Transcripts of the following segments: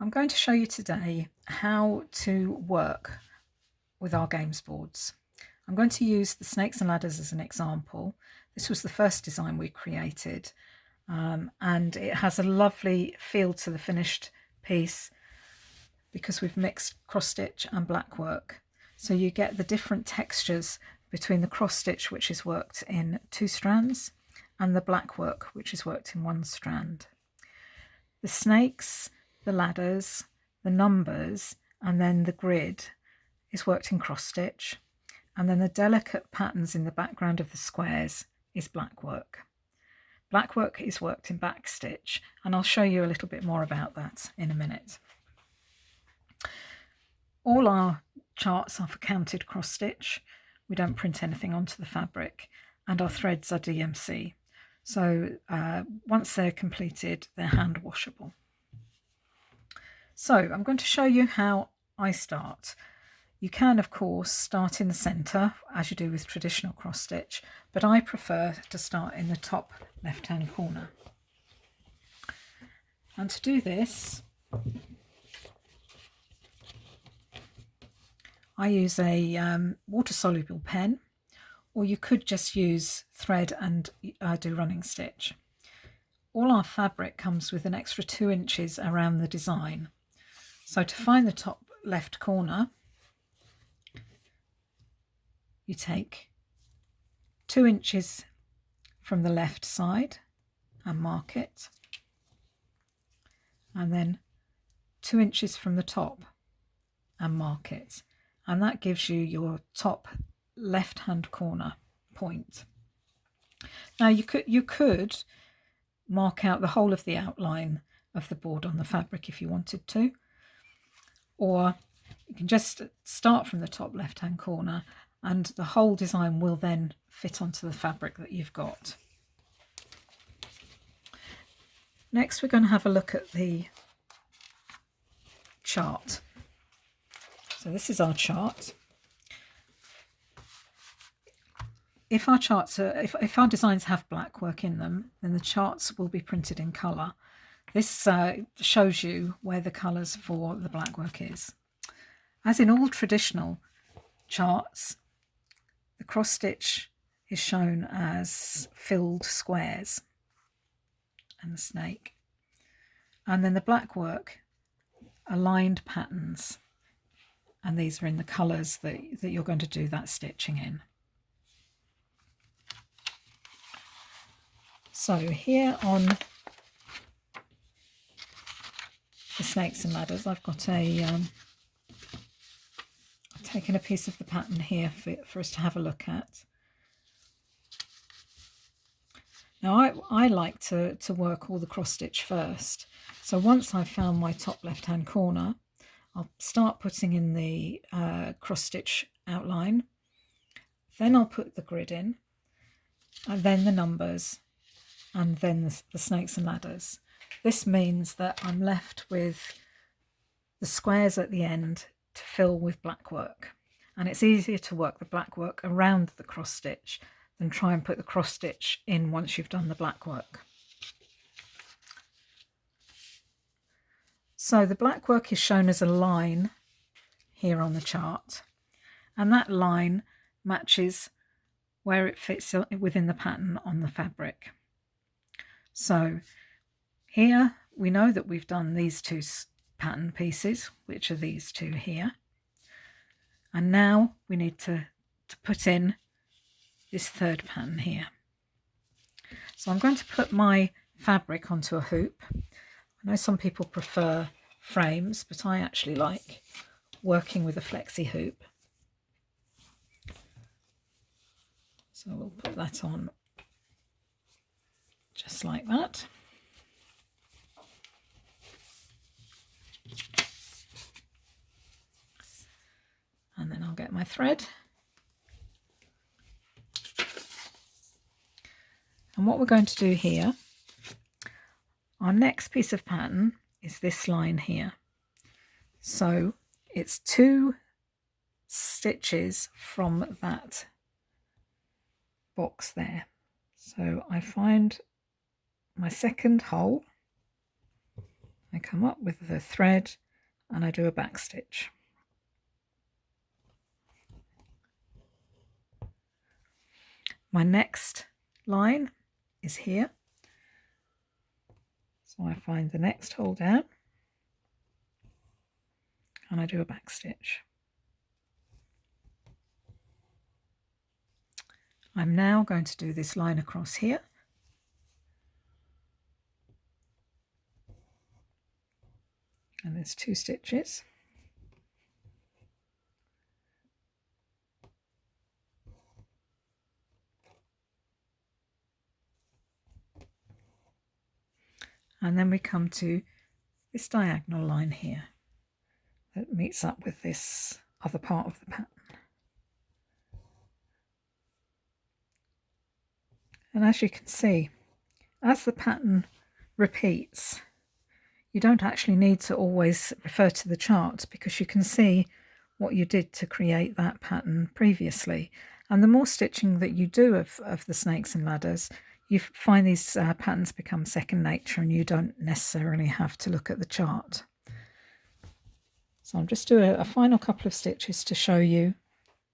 I'm going to show you today how to work with our games boards. I'm going to use the snakes and ladders as an example. This was the first design we created, and it has a lovely feel to the finished piece because we've mixed cross stitch and black work. So you get the different textures between the cross stitch, which is worked in 2 strands, and the black work, which is worked in 1 strand. The snakes, the ladders, the numbers, and then the grid is worked in cross stitch, and then the delicate patterns in the background of the squares is black work. Black work is worked in back stitch, and I'll show you a little bit more about that in a minute. All our charts are for counted cross stitch. We don't print anything onto the fabric, and our threads are DMC. So once they're completed, they're hand washable. So I'm going to show you how I start. You can, of course, start in the centre as you do with traditional cross stitch, but I prefer to start in the top left-hand corner. And to do this, I use a water-soluble pen, or you could just use thread and do running stitch. All our fabric comes with an extra 2 inches around the design. So to find the top left corner, you take 2 inches from the left side and mark it, and then 2 inches from the top and mark it, and that gives you your top left hand corner point. Now you could mark out the whole of the outline of the board on the fabric if you wanted to, or you can just start from the top left hand corner and the whole design will then fit onto the fabric that you've got. Next we're going to have a look at the chart. So this is our chart. If our charts are, if our designs have black work in them, then the charts will be printed in colour. This shows you where the colours for the black work is. As in all traditional charts, the cross stitch is shown as filled squares and the snake, and then the black work are lined patterns, and these are in the colours that you're going to do that stitching in. So here on the snakes and ladders, I've got I've taken a piece of the pattern here for us to have a look at. Now I like to work all the cross stitch first. So once I've found my top left hand corner, I'll start putting in the cross stitch outline, then I'll put the grid in, and then the numbers, and then the snakes and ladders. This means that I'm left with the squares at the end to fill with black work, and it's easier to work the black work around the cross stitch than try and put the cross stitch in once you've done the black work. So the black work is shown as a line here on the chart, and that line matches where it fits within the pattern on the fabric. So here we know that we've done these 2 pattern pieces, which are these 2 here, and now we need to put in this 3rd pattern here. So I'm going to put my fabric onto a hoop. I know some people prefer frames, but I actually like working with a flexi hoop. So we'll put that on just like that. And then I'll get my thread. And what we're going to do here, our next piece of pattern is this line here. So it's 2 stitches from that box there. So I find my second hole, I come up with the thread and I do a back stitch. My next line is here, so I find the next hole down and I do a back stitch. I'm now going to do this line across here, and there's 2 stitches. And then we come to this diagonal line here that meets up with this other part of the pattern. And as you can see, as the pattern repeats, you don't actually need to always refer to the chart, because you can see what you did to create that pattern previously. And the more stitching that you do of the snakes and ladders, you find these patterns become second nature and you don't necessarily have to look at the chart. So I'll just do a final couple of stitches to show you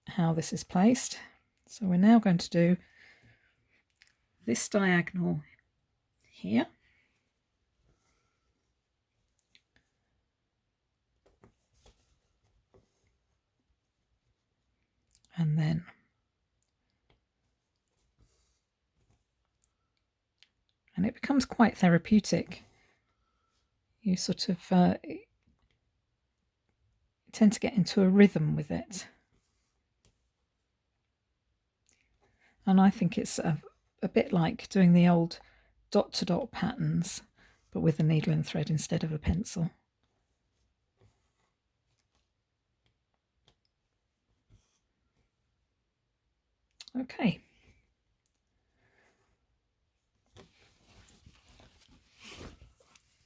how this is placed. So we're now going to do this diagonal here. And it becomes quite therapeutic. You sort of tend to get into a rhythm with it. And I think it's a bit like doing the old dot-to-dot patterns, but with a needle and thread instead of a pencil. Okay.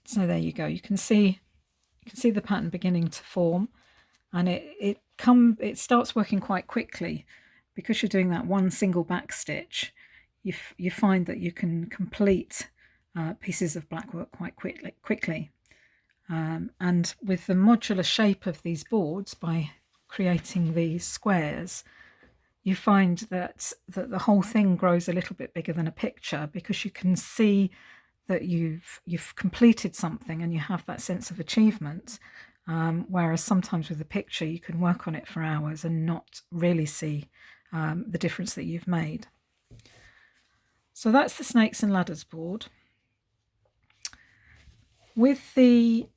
So there you go. You can see the pattern beginning to form, and it starts working quite quickly. Because you're doing that one single back stitch, you find that you can complete pieces of blackwork quite quickly. And with the modular shape of these boards, by creating these squares, you find that the whole thing grows a little bit bigger than a picture, because you can see that you've completed something and you have that sense of achievement. Whereas sometimes with a picture you can work on it for hours and not really see the difference that you've made. So that's the Snakes and Ladders board. With the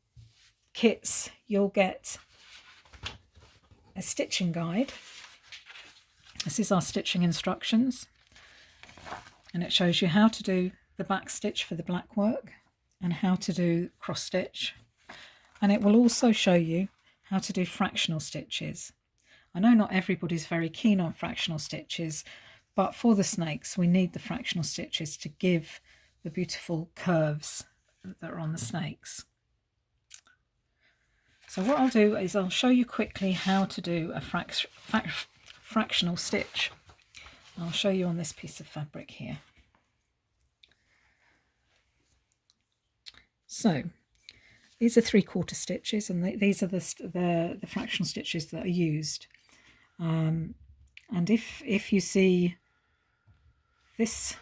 kits you'll get a stitching guide. This is our stitching instructions, and it shows you how to do the back stitch for the black work and how to do cross stitch, and it will also show you how to do fractional stitches. I know not everybody's very keen on fractional stitches, but for the snakes we need the fractional stitches to give the beautiful curves that are on the snakes. So what I'll do is I'll show you quickly how to do a fractional stitch. I'll show you on this piece of fabric here. So these are 3/4 stitches, and these are the fractional stitches that are used. And if you see this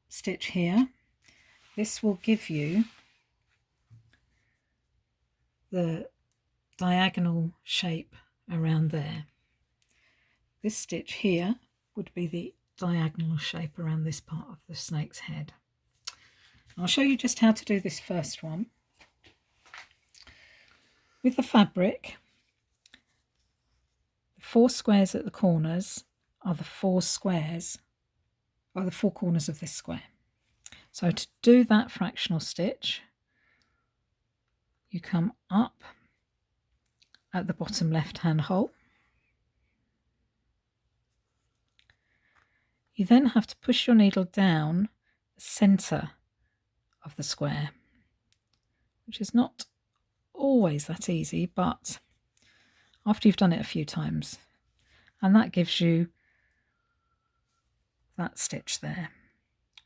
stitch here, this will give you the diagonal shape around there. This stitch here would be the diagonal shape around this part of the snake's head. I'll show you just how to do this first one. With the fabric, the 4 squares at the corners are the 4 corners of this square. So to do that fractional stitch, you come up at the bottom left hand hole. You then have to push your needle down the centre of the square, which is not always that easy, but after you've done it a few times, and that gives you that stitch there.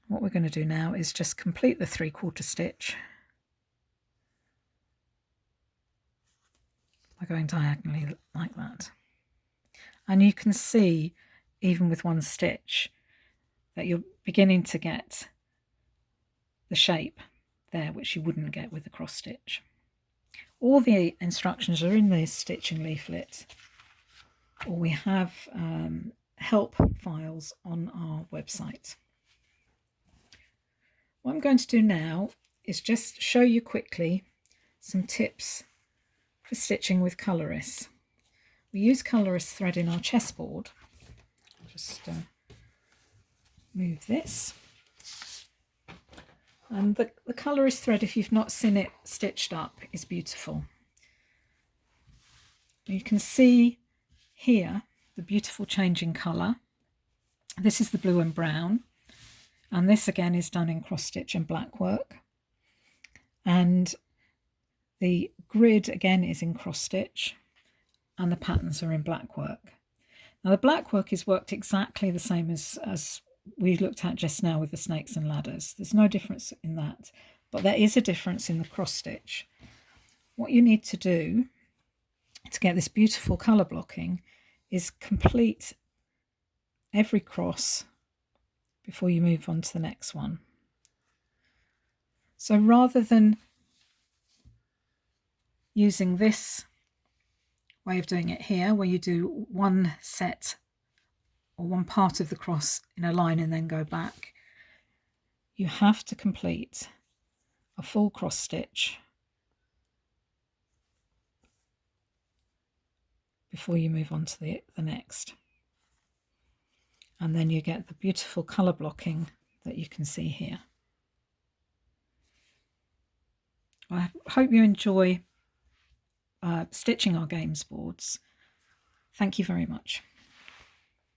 What we're going to do now is just complete the 3/4 stitch by going diagonally like that. And you can see, even with one stitch, that you're beginning to get the shape there, which you wouldn't get with the cross stitch. All the instructions are in this stitching leaflet, or we have help files on our website. What I'm going to do now is just show you quickly some tips for stitching with coloris. We use coloris thread in our chessboard. I'll just move this. And the coloris thread, if you've not seen it stitched up, is beautiful. You can see here the beautiful change in colour. This is the blue and brown, and this again is done in cross stitch and blackwork. And the grid again is in cross stitch, and the patterns are in blackwork. Now the blackwork is worked exactly the same as we looked at just now with the snakes and ladders. There's no difference in that, but there is a difference in the cross stitch. What you need to do to get this beautiful colour blocking is complete every cross before you move on to the next one. So rather than using this way of doing it here, where you do one set or one part of the cross in a line and then go back, you have to complete a full cross stitch before you move on to the next. And then you get the beautiful colour blocking that you can see here. I hope you enjoy stitching our games boards. Thank you very much.